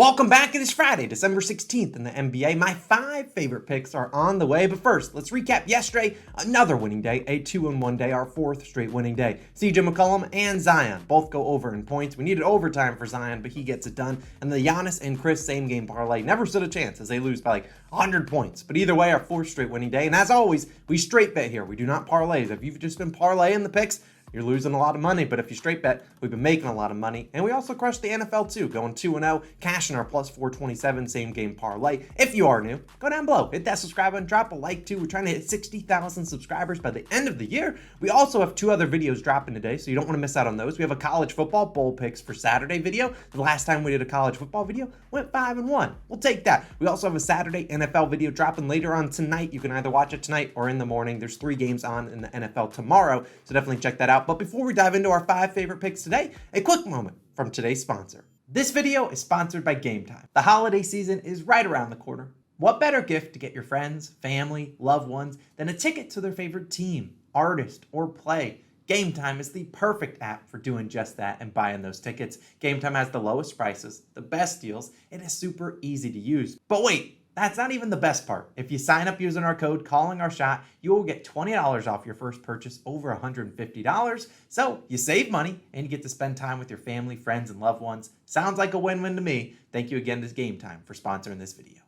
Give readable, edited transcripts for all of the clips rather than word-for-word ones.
Welcome back. It is Friday, December 16th in the NBA. My 5 favorite picks are on the way, but first, let's recap yesterday. Another winning day, a 2-1 day, our 4th straight winning day. CJ McCollum and Zion both go over in points. We needed overtime for Zion, but he gets it done. And the Giannis and Chris same game parlay never stood a chance as they lose by like 100 points. But either way, our 4th straight winning day. And as always, we straight bet here. We do not parlays. If you've just been parlaying the picks, you're losing a lot of money, but if you straight bet, we've been making a lot of money. And we also crushed the NFL too, going 2-0, cashing our plus 427 same game parlay. If you are new, go down below, hit that subscribe button, drop a like too. We're trying to hit 60,000 subscribers by the end of the year. We also have 2 other videos dropping today, so you don't want to miss out on those. We have a college football bowl picks for Saturday video. The last time we did a college football video went 5-1. We'll take that. We also have a Saturday NFL video dropping later on tonight. You can either watch it tonight or in the morning. There's 3 games on in the NFL tomorrow, so definitely check that out. But before we dive into our 5 favorite picks today, a quick moment from today's sponsor. This video is sponsored by Gametime. The holiday season is right around the corner. What better gift to get your friends, family, loved ones than a ticket to their favorite team, artist, or play? Gametime is the perfect app for doing just that and buying those tickets. Gametime has the lowest prices, the best deals, and is super easy to use. But wait, that's not even the best part. If you sign up using our code CALLINGOURSHOT, you will get $20 off your first purchase over $150. So you save money and you get to spend time with your family, friends, and loved ones. Sounds like a win-win to me. Thank you again to Gametime for sponsoring this video.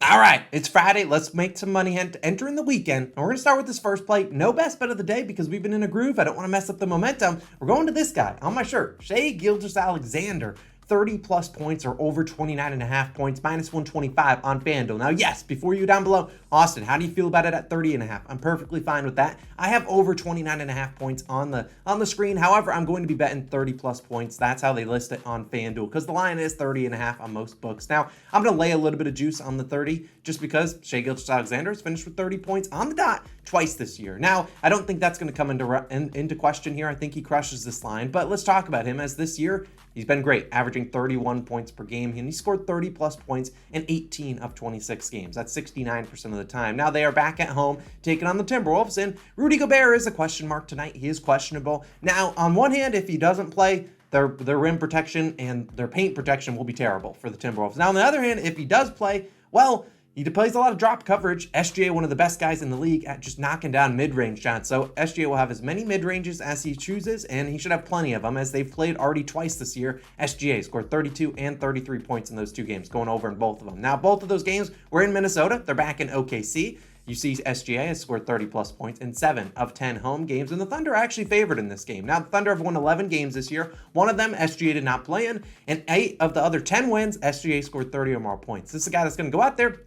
All right, it's Friday. Let's make some money entering the weekend. And we're going to start with this first play. No best bet of the day because we've been in a groove. I don't want to mess up the momentum. We're going to this guy on my shirt, Shai Gilgeous-Alexander. 30 plus points or over 29.5 points, minus 125 on FanDuel. Now, yes, before you down below, Austin, how do you feel about it at 30.5? I'm perfectly fine with that. I have over 29.5 points on the screen. However, I'm going to be betting 30 plus points. That's how they list it on FanDuel because the line is 30.5 on most books. Now, I'm going to lay a little bit of juice on the 30 just because Shai Gilgeous-Alexander has finished with 30 points on the dot twice this year. Now, I don't think that's going to come into question here. I think he crushes this line, but let's talk about him as this year, he's been great, averaging 31 points per game, and he scored 30 plus points in 18 of 26 games. That's 69% of the time. Now they are back at home taking on the Timberwolves, and Rudy Gobert is a question mark tonight. He is questionable. Now, on one hand, if he doesn't play, their rim protection and their paint protection will be terrible for the Timberwolves. Now, on the other hand, if he does play, well, he plays a lot of drop coverage. SGA, one of the best guys in the league at just knocking down mid-range shots. So SGA will have as many mid-ranges as he chooses, and he should have plenty of them as they've played already twice this year. SGA scored 32 and 33 points in those 2 games, going over in both of them. Now, both of those games were in Minnesota. They're back in OKC. You see SGA has scored 30 plus points in 7 of 10 home games, and the Thunder are actually favored in this game. Now, the Thunder have won 11 games this year. One of them, SGA did not play in, and 8 of the other 10 wins, SGA scored 30 or more points. This is a guy that's going to go out there,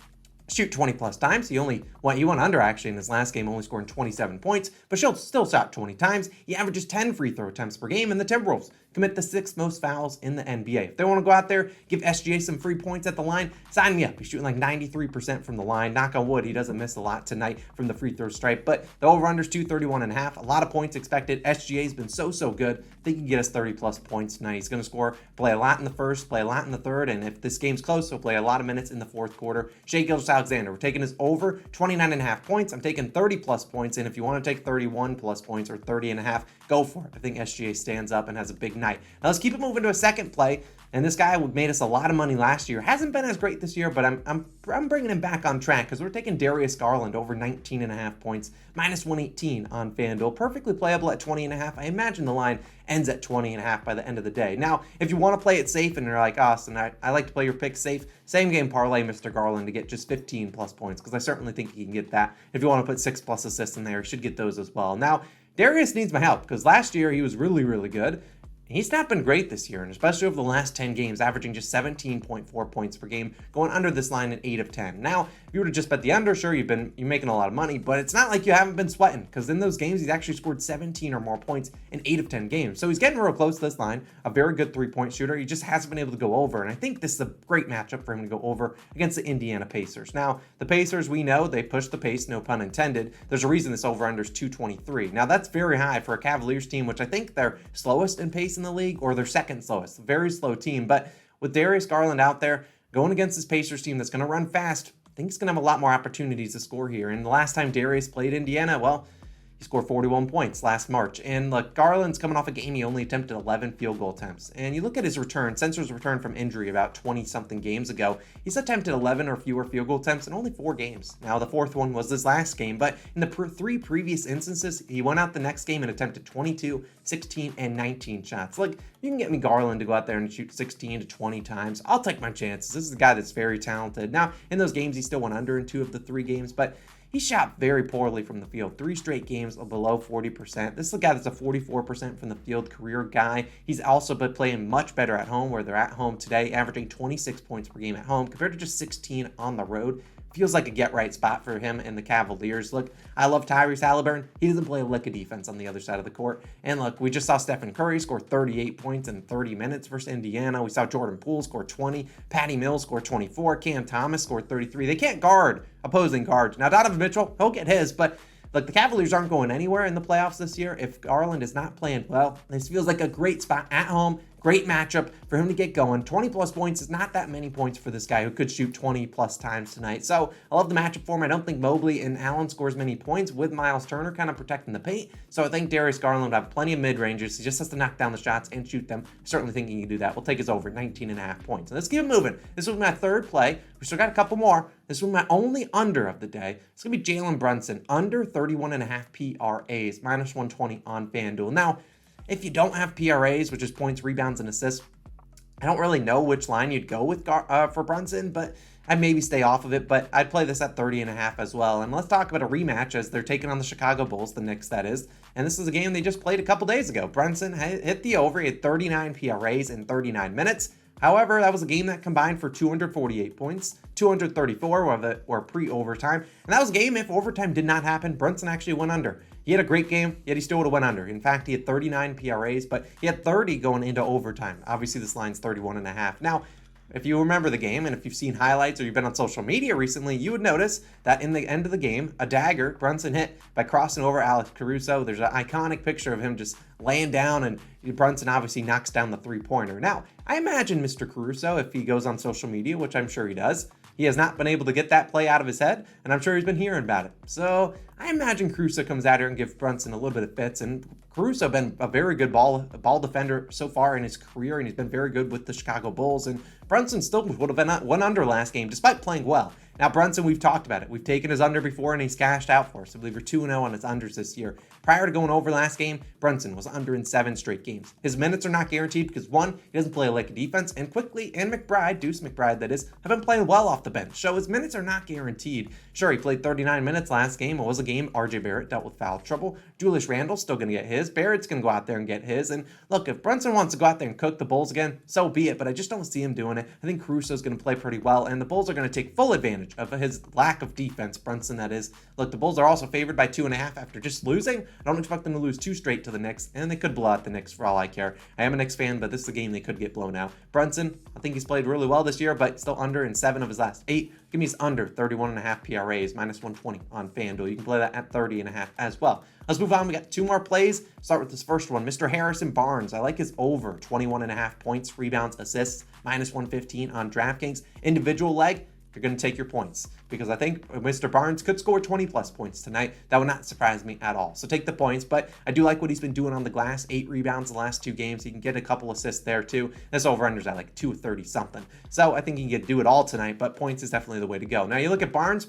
shoot 20 plus times. He went under actually in his last game, only scoring 27 points, but still shot 20 times. He averages 10 free throw attempts per game, and the Timberwolves commit the 6th most fouls in the NBA. If they want to go out there, give SGA some free points at the line, sign me up. He's shooting like 93% from the line. Knock on wood, he doesn't miss a lot tonight from the free throw stripe, but the over-under is 231.5. A lot of points expected. SGA's been so good. I think he can get us 30 plus points tonight. He's going to score, play a lot in the first, play a lot in the third, and if this game's close, he'll play a lot of minutes in the 4th quarter. Shai Gilgeous-Alexander, we're taking his over 29.5 points. I'm taking 30 plus points, and if you want to take 31 plus points or 30.5, go for it. I think SGA stands up and has a big night. Now let's keep it moving to a second play. And this guy made us a lot of money last year. Hasn't been as great this year, but I'm bringing him back on track because we're taking Darius Garland over 19.5 points, minus 118 on FanDuel. Perfectly playable at 20.5. I imagine the line ends at 20.5 by the end of the day. Now, if you want to play it safe and you're like, Austin, I like to play your picks safe, same game parlay Mr. Garland to get just 15 plus points because I certainly think he can get that. If you want to put 6 plus assists in there, he should get those as well. Now, Darius needs my help because last year he was really good. He's not been great this year, and especially over the last 10 games, averaging just 17.4 points per game, going under this line in 8 of 10. Now, if you were to just bet the under, sure, you're making a lot of money, but it's not like you haven't been sweating, because in those games, he's actually scored 17 or more points in 8 of 10 games. So he's getting real close to this line, a very good 3-point shooter. He just hasn't been able to go over, and I think this is a great matchup for him to go over against the Indiana Pacers. Now, the Pacers, we know, they push the pace, no pun intended. There's a reason this over-under is 223. Now, that's very high for a Cavaliers team, which I think they're slowest in pace in the league, or they're second slowest. Very slow team, but with Darius Garland out there, going against this Pacers team that's going to run fast, I think he's going to have a lot more opportunities to score here. And the last time Darius played Indiana, well, He scored 41 points last March. And look, Garland's coming off a game he only attempted 11 field goal attempts. And you look at his return, since his return from injury about 20-something games ago, he's attempted 11 or fewer field goal attempts in only 4 games. Now, the 4th one was this last game, but in the 3 previous instances, he went out the next game and attempted 22, 16, and 19 shots. Like, you can get me Garland to go out there and shoot 16 to 20 times. I'll take my chances. This is a guy that's very talented. Now, in those games, he still went under in 2 of the 3 games, but he shot very poorly from the field. 3 straight games of below 40%. This is a guy that's a 44% from the field career guy. He's also been playing much better at home, where they're at home today, averaging 26 points per game at home compared to just 16 on the road. Feels like a get-right spot for him and the Cavaliers. Look, I love Tyrese Halliburton. He doesn't play a lick of defense on the other side of the court. And look, we just saw Stephen Curry score 38 points in 30 minutes versus Indiana. We saw Jordan Poole score 20. Patty Mills scored 24. Cam Thomas scored 33. They can't guard opposing guards. Now, Donovan Mitchell, he'll get his, but look, the Cavaliers aren't going anywhere in the playoffs this year. If Garland is not playing well, this feels like a great spot at home. Great matchup for him to get going. 20-plus points is not that many points for this guy who could shoot 20-plus times tonight. So I love the matchup for him. I don't think Mobley and Allen scores many points with Miles Turner kind of protecting the paint. So I think Darius Garland will have plenty of mid-rangers. He just has to knock down the shots and shoot them. I certainly think he can do that. We'll take his over 19.5 points. And let's keep it moving. This was my 3rd play. We still got a couple more. This was my only under of the day. It's going to be Jalen Brunson, under 31.5 PRAs, minus 120 on FanDuel. Now, if you don't have PRAs, which is points, rebounds, and assists, I don't really know which line you'd go with for Brunson, but I'd maybe stay off of it. But I'd play this at 30.5 as well. And let's talk about a rematch as they're taking on the Chicago Bulls, the Knicks, that is. And this is a game they just played a couple days ago. Brunson hit the over. He had 39 PRAs in 39 minutes. However, that was a game that combined for 248 points, 234 were pre-overtime. And that was a game, if overtime did not happen, Brunson actually went under. He had a great game, yet he still would have went under. In fact, he had 39 PRAs, but he had 30 going into overtime. Obviously, this line's 31.5. Now, if you remember the game, and if you've seen highlights or you've been on social media recently, you would notice that in the end of the game, a dagger Brunson hit by crossing over Alex Caruso. There's an iconic picture of him just laying down, and Brunson obviously knocks down the 3-pointer. Now, I imagine Mr. Caruso, if he goes on social media, which I'm sure he does, he has not been able to get that play out of his head, and I'm sure he's been hearing about it. So I imagine Caruso comes out here and gives Brunson a little bit of fits, and Caruso been a very good ball defender so far in his career, and he's been very good with the Chicago Bulls, and Brunson still would have been one under last game, despite playing well. Now, Brunson, we've talked about it. We've taken his under before, and he's cashed out for us. I believe we're 2-0 on his unders this year. Prior to going over last game, Brunson was under in 7 straight games. His minutes are not guaranteed because, 1, he doesn't play like a defense, and Quickly and McBride, Deuce McBride that is, have been playing well off the bench, so his minutes are not guaranteed. Sure, he played 39 minutes last game. It was a game RJ Barrett dealt with foul trouble. Julius Randle's still going to get his. Barrett's going to go out there and get his. And look, if Brunson wants to go out there and cook the Bulls again, so be it, but I just don't see him doing it. I think Caruso's going to play pretty well, and the Bulls are going to take full advantage of his lack of defense, Brunson that is. Look, the Bulls are also favored by 2.5 after just losing. I don't expect them to lose 2 straight to the Knicks, and they could blow out the Knicks for all I care. I am a Knicks fan, but this is a game they could get blown out. Brunson, I think he's played really well this year, but still under in 7 of his last 8. Give me his under 31.5 PRAs, minus 120 on FanDuel. You can play that at 30.5 as well. Let's move on. We got 2 more plays. Start with this first one. Mr. Harrison Barnes. I like his over 21.5 points, rebounds, assists, minus 115 on DraftKings. Individual leg, you're going to take your points because I think Mr. Barnes could score 20-plus points tonight. That would not surprise me at all. So take the points, but I do like what he's been doing on the glass. 8 rebounds the last 2 games. He can get a couple assists there too. This over-under's at like 230-something. So I think he can do it all tonight, but points is definitely the way to go. Now you look at Barnes,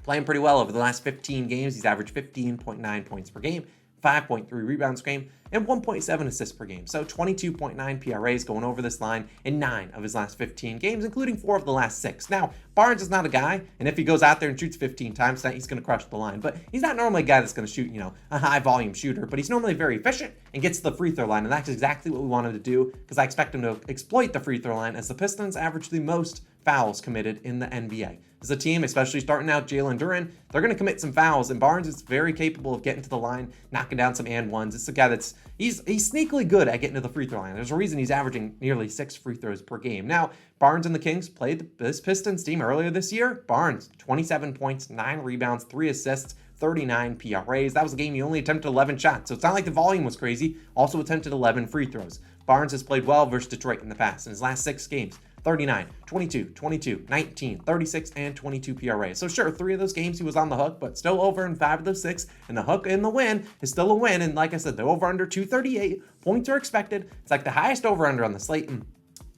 playing pretty well over the last 15 games. He's averaged 15.9 points per game, 5.3 rebounds per game, and 1.7 assists per game. So 22.9 PRAs going over this line in 9 of his last 15 games, including 4 of the last 6. Now, Barnes is not a guy, and if he goes out there and shoots 15 times tonight, he's going to crush the line. But he's not normally a guy that's going to shoot, a high-volume shooter, but he's normally very efficient and gets to the free throw line, and that's exactly what we wanted to do because I expect him to exploit the free throw line as the Pistons average the most fouls committed in the NBA. As a team, especially starting out Jalen Duren, they're going to commit some fouls, and Barnes is very capable of getting to the line, knocking down some and ones. It's a guy that's he's sneakily good at getting to the free throw line. There's a reason he's averaging nearly 6 free throws per game. Now, Barnes and the Kings played this Pistons team earlier this year. Barnes, 27 points, 9 rebounds, 3 assists, 39 PRAs. That was a game he only attempted 11 shots, so it's not like the volume was crazy. Also attempted 11 free throws. Barnes has played well versus Detroit in the past. In his last 6 games, 39, 22, 22, 19, 36, and 22 PRA. So sure, 3 of those games he was on the hook, but still over in 5 of those 6. And the hook in the win is still a win. And like I said, the over-under 238 points are expected. It's like the highest over-under on the slate. And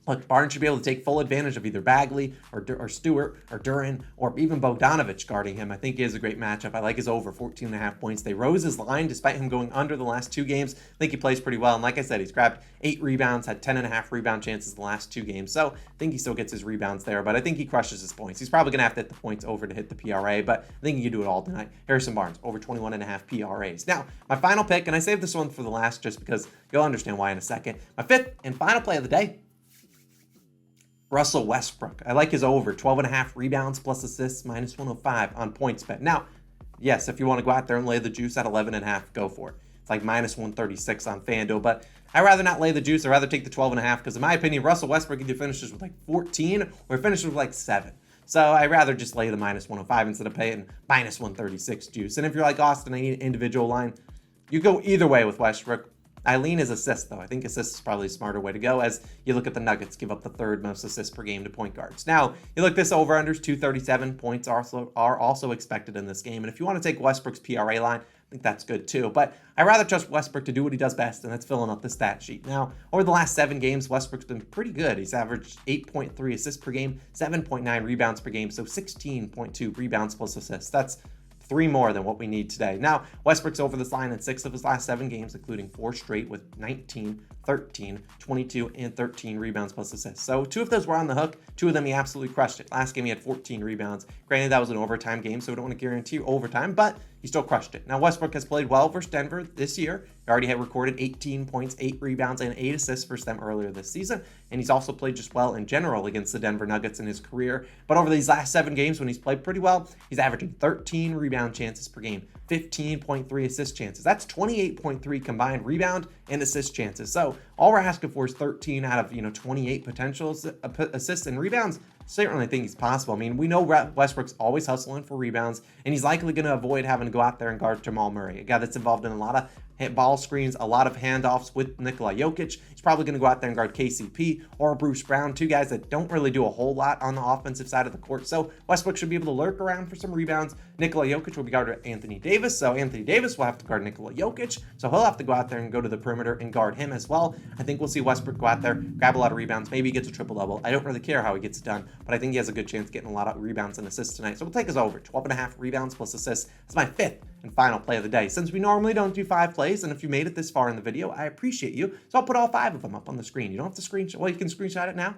look, Barnes should be able to take full advantage of either Bagley or Stewart or Duran or even Bogdanovich guarding him. I think he is a great matchup. I like his over 14.5 points. They rose his line despite him going under the last 2 games. I think he plays pretty well. And like I said, he's grabbed 8 rebounds, had 10.5 rebound chances the last 2 games. So I think he still gets his rebounds there, but I think he crushes his points. He's probably going to have to hit the points over to hit the PRA, but I think he can do it all tonight. Harrison Barnes, over 21.5 PRAs. Now, my final pick, and I saved this one for the last just because you'll understand why in a second. My 5th and final play of the day, Russell Westbrook. I like his over 12.5 rebounds plus assists, minus 105 on PointsBet. Now, yes, if you want to go out there and lay the juice at 11.5, go for it. It's like minus 136 on FanDuel, but I'd rather not lay the juice. I'd rather take the 12.5 because in my opinion, Russell Westbrook either finishes with like 14 or finishes with like 7. So I'd rather just lay the minus 105 instead of paying minus 136 juice. And if you're like Austin, I need an individual line, you go either way with Westbrook. I lean his assists, though. I think assists is probably a smarter way to go as you look at the Nuggets give up the 3rd most assists per game to point guards. Now, you look this over-unders, 237 points are also expected in this game. And if you want to take Westbrook's PRA line, I think that's good too. But I'd rather trust Westbrook to do what he does best, and that's filling up the stat sheet. Now, over the last 7 games, Westbrook's been pretty good. He's averaged 8.3 assists per game, 7.9 rebounds per game, so 16.2 rebounds plus assists. That's 3 more than what we need today. Now, Westbrook's over this line in 6 of his last 7 games, including 4 straight with 19, 13, 22, and 13 rebounds plus assists. So 2 of those were on the hook. 2 of them he absolutely crushed it. Last game he had 14 rebounds. Granted, that was an overtime game, so we don't want to guarantee overtime, but he still crushed it. Now, Westbrook has played well versus Denver this year. He already had recorded 18 points, 8 rebounds, and 8 assists versus them earlier this season. And he's also played just well in general against the Denver Nuggets in his career. But over these last 7 games when he's played pretty well, he's averaging 13 rebound chances per game, 15.3 assist chances. That's 28.3 combined rebound and assist chances. So all we're asking for is 13 out of 28 potential assists and rebounds. Certainly think he's possible. I mean, we know Westbrook's always hustling for rebounds, and he's likely going to avoid having to go out there and guard Jamal Murray, a guy that's involved in a lot of ball screens, a lot of handoffs with Nikola Jokic. He's probably going to go out there and guard KCP or Bruce Brown, 2 guys that don't really do a whole lot on the offensive side of the court. So Westbrook should be able to lurk around for some rebounds. Nikola Jokic will be guarded Anthony Davis, so Anthony Davis will have to guard Nikola Jokic, so he'll have to go out there and go to the perimeter and guard him as well. I think we'll see Westbrook go out there, grab a lot of rebounds, maybe he gets a triple-double. I don't really care how he gets it done, but I think he has a good chance of getting a lot of rebounds and assists tonight. So we'll take his over, 12.5 rebounds plus assists. That's my 5th and final play of the day. Since we normally don't do 5 plays, and if you made it this far in the video, I appreciate you. So I'll put all 5 of them up on the screen. You don't have to screenshot. Well, you can screenshot it now.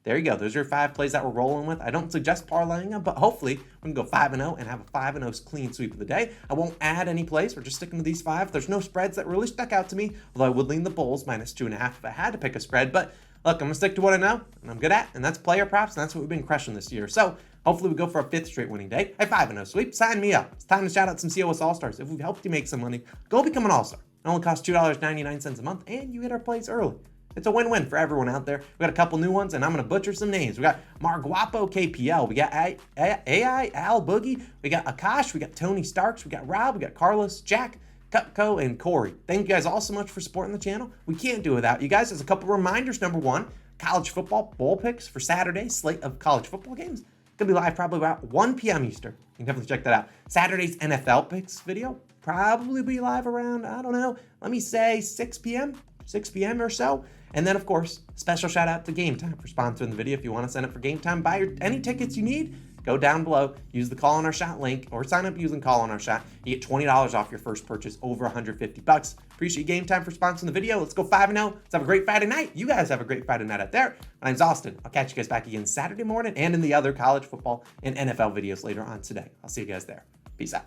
There you go. Those are your 5 plays that we're rolling with. I don't suggest parlaying them, but hopefully we can go 5-0 and have a 5-0 clean sweep of the day. I won't add any plays. We're just sticking to these 5. There's no spreads that really stuck out to me, although I would lean the Bulls minus 2.5 if I had to pick a spread. But look, I'm going to stick to what I know and I'm good at, and that's player props, and that's what we've been crushing this year. So hopefully we go for a 5th straight winning day. A 5-0 sweep. Sign me up. It's time to shout out some COS All-Stars. If we've helped you make some money, go become an All-Star. It only costs $2.99 a month, and you get our plays early. It's a win-win for everyone out there. We got a couple new ones, and I'm going to butcher some names. We got Marguapo KPL. We got AI Al Boogie. We got Akash. We got Tony Starks. We got Rob. We got Carlos, Jack, Cutco, and Corey. Thank you guys all so much for supporting the channel. We can't do it without you guys. There's a couple reminders. Number 1, college football bowl picks for Saturday. Slate of college football games. Going to be live probably about 1 p.m. Eastern. You can definitely check that out. Saturday's NFL picks video probably be live around, I don't know, let me say 6 p.m. or so. And then, of course, special shout out to Gametime for sponsoring the video. If you want to sign up for Gametime, buy any tickets you need, go down below, use the Call on Our Shot link, or sign up using Call on Our Shot. You get $20 off your first purchase over $150. Appreciate Gametime for sponsoring the video. Let's go 5-0. Let's have a great Friday night. You guys have a great Friday night out there. My name's Austin. I'll catch you guys back again Saturday morning and in the other college football and NFL videos later on today. I'll see you guys there. Peace out.